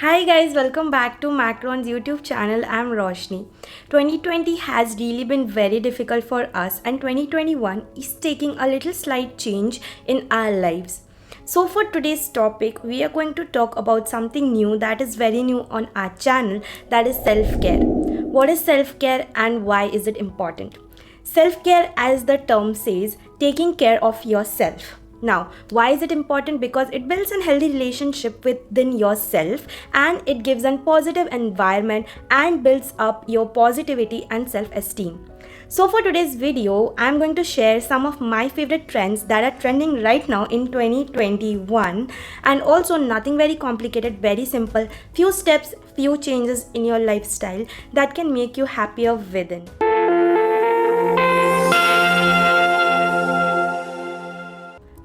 Hi guys, welcome back to Macron's YouTube channel. I'm Roshni. 2020 has really been very difficult for us and 2021 is taking a little slight change in our lives. So for today's topic, we are going to talk about something new that is very new on our channel, that is self-care. What is self-care and why is it important? Self-care, as the term says, taking care of yourself. Now, why is it important? Because it builds a healthy relationship within yourself and it gives a positive environment and builds up your positivity and self-esteem. So for today's video, I'm going to share some of my favorite trends that are trending right now in 2021, and also nothing very complicated, very simple, few steps, few changes in your lifestyle that can make you happier within.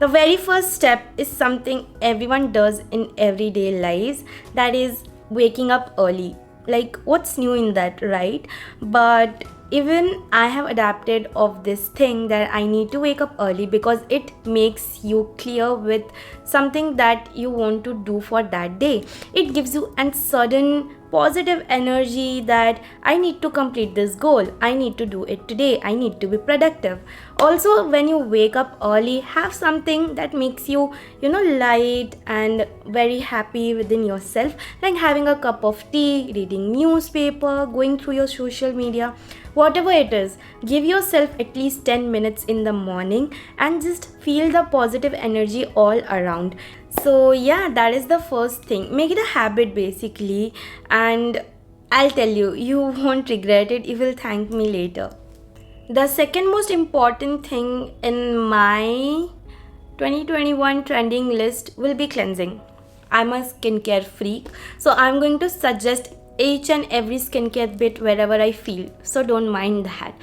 The very first step is something everyone does in everyday lives, that is waking up early. Like, what's new in that, right? But even I have adapted of this thing that I need to wake up early because it makes you clear with something that you want to do for that day. It gives you a sudden positive energy that I need to complete this goal, I need to do it today, I need to be productive. Also, when you wake up early, have something that makes you light and very happy within yourself, like having a cup of tea, reading newspaper, going through your social media, whatever it is. Give yourself at least 10 minutes in the morning and just feel the positive energy all around. So yeah, that is the first thing. Make it a habit basically, and I'll tell you, you won't regret it. You will thank me later. The second most important thing in my 2021 trending list will be cleansing. I'm a skincare freak, so I'm going to suggest each and every skincare bit wherever I feel, so don't mind that.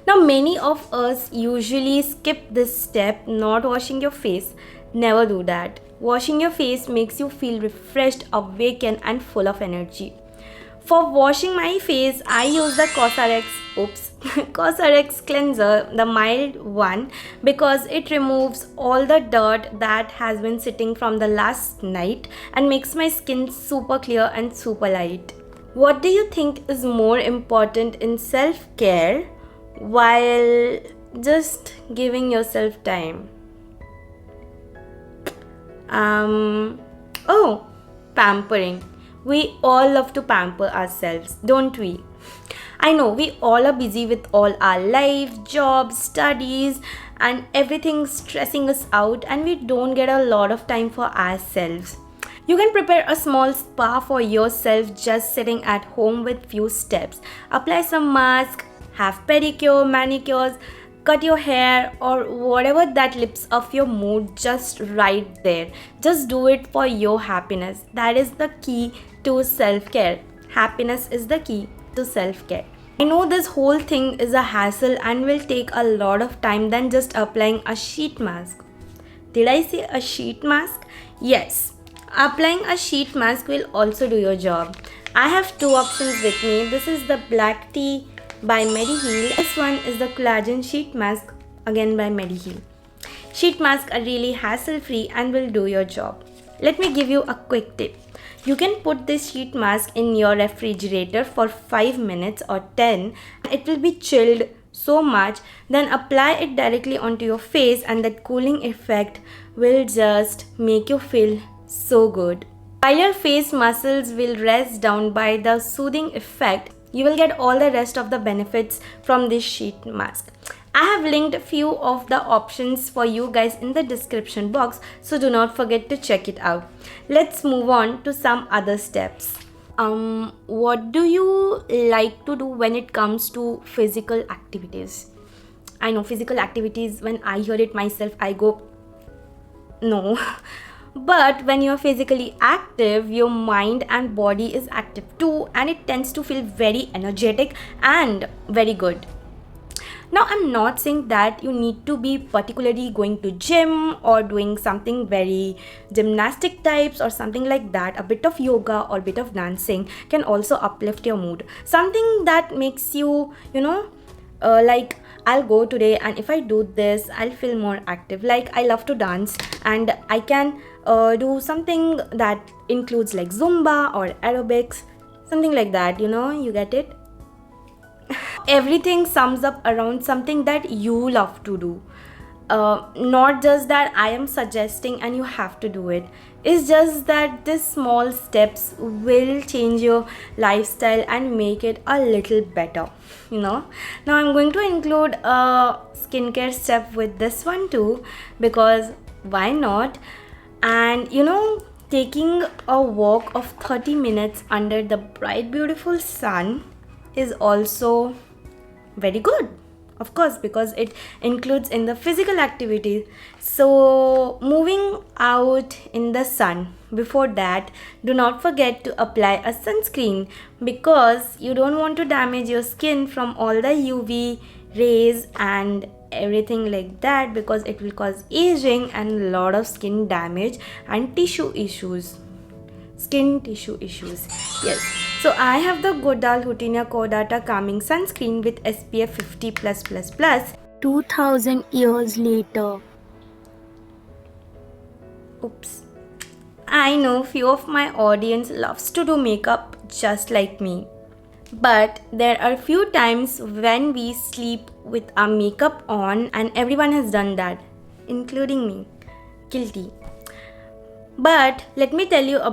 Now, many of us usually skip this step, not washing your face. Never do that. Washing your face makes you feel refreshed, awakened, and full of energy. For washing my face, I use the Cosrx cleanser, the mild one, because it removes all the dirt that has been sitting from the last night and makes my skin super clear and super light. What do you think is more important in self-care while just giving yourself time? Pampering. We all love to pamper ourselves, don't we? I know we all are busy with all our life, jobs, studies, and everything stressing us out, and we don't get a lot of time for ourselves. You can prepare a small spa for yourself just sitting at home with few steps. Apply some mask, have pedicure, manicures, cut your hair, or whatever that lifts up your mood just right there. Just do it for your happiness. That is the key to self-care. Happiness is the key to self-care. I know this whole thing is a hassle and will take a lot of time than just applying a sheet mask. Did I say a sheet mask? Yes. Applying a sheet mask will also do your job. I have two options with me. This is the black tea by Mediheal. This one is the collagen sheet mask, again by Mediheal. Sheet masks are really hassle-free and will do your job. Let me give you a quick tip. You can put this sheet mask in your refrigerator for 5 minutes or 10. It will be chilled so much. Then apply it directly onto your face and that cooling effect will just make you feel so good. While your face muscles will rest down by the soothing effect, you will get all the rest of the benefits from this sheet mask. I have linked a few of the options for you guys in the description box, so do not forget to check it out. Let's move on to some other steps. What do you like to do when it comes to physical activities? I know physical activities, when I hear it myself, I go, no. But when you're physically active, your mind and body is active too, and it tends to feel very energetic and very good. Now, I'm not saying that you need to be particularly going to gym or doing something very gymnastic types or something like that. A bit of yoga or bit of dancing can also uplift your mood. Something that makes you, like, I'll go today and if I do this, I'll feel more active. Like, I love to dance and I can do something that includes like Zumba or aerobics, something like that, you get it. Everything sums up around something that you love to do. Not just that I am suggesting and you have to do it. It's just that these small steps will change your lifestyle and make it a little better. Now I'm going to include a skincare step with this one too, because why not? And taking a walk of 30 minutes under the bright beautiful sun is also very good, of course, because it includes in the physical activity. So moving out in the sun, before that, do not forget to apply a sunscreen, because you don't want to damage your skin from all the UV rays and everything like that, because it will cause aging and a lot of skin damage and skin tissue issues. Yes, so I have the Godal Hutinia Cordata Calming Sunscreen with SPF 50+++. 2000 years later. Oops. I know few of my audience loves to do makeup just like me. But there are few times when we sleep with our makeup on, and everyone has done that, including me. Guilty. But let me tell you a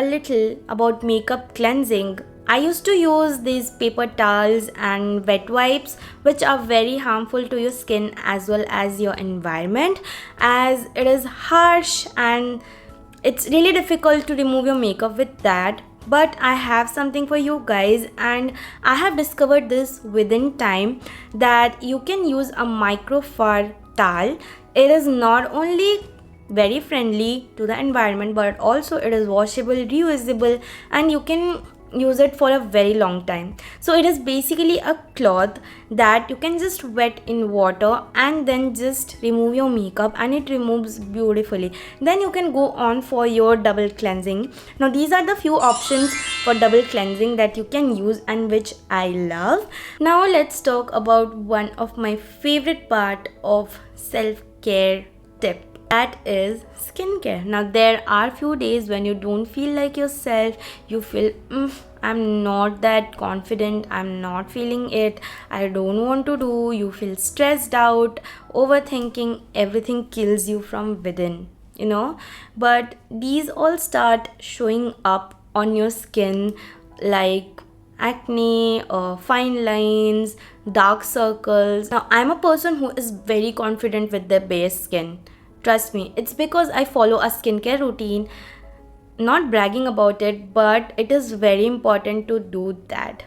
little about makeup cleansing. I used to use these paper towels and wet wipes, which are very harmful to your skin as well as your environment, as it is harsh and it's really difficult to remove your makeup with that. But I have something for you guys, and I have discovered this within time, that you can use a microfiber towel. It is not only very friendly to the environment, but also it is washable, reusable, and you can use it for a very long time. So it is basically a cloth that you can just wet in water and then just remove your makeup, and it removes beautifully. Then you can go on for your double cleansing. Now these are the few options for double cleansing that you can use and which I love. Now let's talk about one of my favorite part of self-care tip, that is skincare. Now there are few days when you don't feel like yourself, you feel I'm not that confident, I'm not feeling it, I don't want to do, you feel stressed out, overthinking, everything kills you from within, but these all start showing up on your skin, like acne, fine lines, dark circles. Now I'm a person who is very confident with their bare skin. Trust me, it's because I follow a skincare routine. Not bragging about it, but it is very important to do that.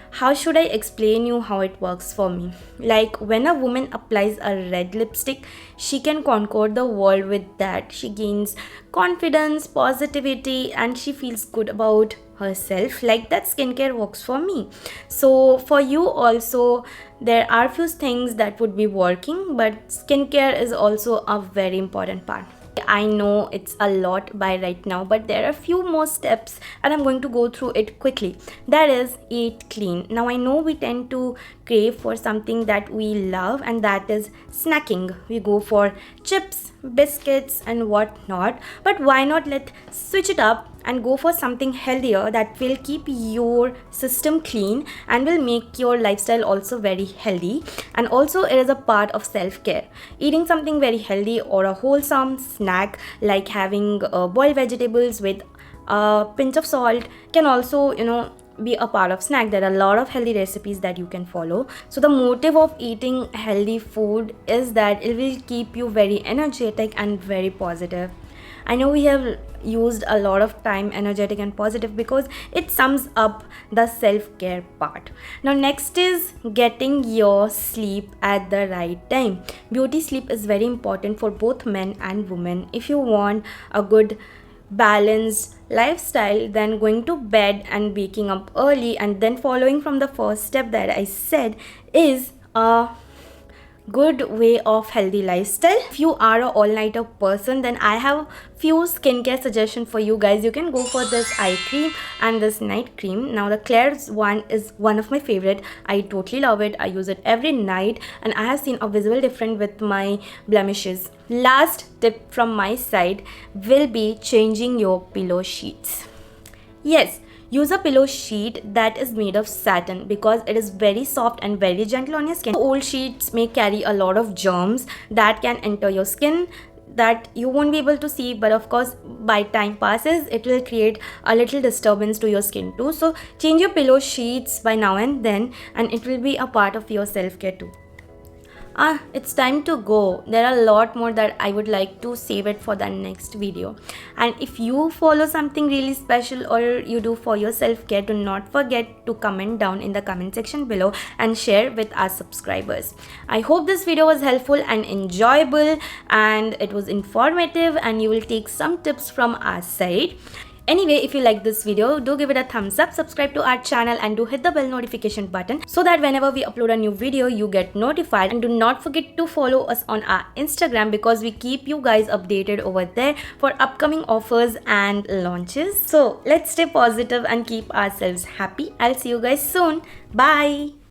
How should I explain you how it works for me? Like when a woman applies a red lipstick, she can conquer the world with that. She gains confidence, positivity, and she feels good about herself. Like that skincare works for me. So for you also, there are few things that would be working, but skincare is also a very important part. I know it's a lot by right now, but there are few more steps and I'm going to go through it quickly. That is, eat clean. Now I know we tend to crave for something that we love, and that is snacking. We go for chips, biscuits and whatnot, but why not let's switch it up and go for something healthier that will keep your system clean and will make your lifestyle also very healthy. And also it is a part of self-care. Eating something very healthy or a wholesome snack, like having boiled vegetables with a pinch of salt, can also be a part of snack. There are a lot of healthy recipes that you can follow. So the motive of eating healthy food is that it will keep you very energetic and very positive. I know we have used a lot of time energetic and positive because it sums up the self-care part. Now next is getting your sleep at the right time. Beauty sleep is very important for both men and women. If you want a good balanced lifestyle, then going to bed and waking up early, and then following from the first step that I said is good way of healthy lifestyle. If you are a all-nighter person, then I have few skincare suggestion for you guys. You can go for this eye cream and this night cream. Now the Klairs one is one of my favorite. I totally love it. I use it every night and I have seen a visible difference with my blemishes. Last tip from my side will be changing your pillow sheets. Yes, use a pillow sheet that is made of satin because it is very soft and very gentle on your skin. Old sheets may carry a lot of germs that can enter your skin that you won't be able to see, but of course by time passes it will create a little disturbance to your skin too. So change your pillow sheets by now and then and it will be a part of your self-care too. It's time to go. There are a lot more that I would like to save it for the next video. And if you follow something really special or you do for your self-care, do not forget to comment down in the comment section below and share with our subscribers. I hope this video was helpful and enjoyable and it was informative and you will take some tips from our side. Anyway, if you like this video, do give it a thumbs up, subscribe to our channel and do hit the bell notification button so that whenever we upload a new video, you get notified. And do not forget to follow us on our Instagram because we keep you guys updated over there for upcoming offers and launches. So let's stay positive and keep ourselves happy. I'll see you guys soon. Bye.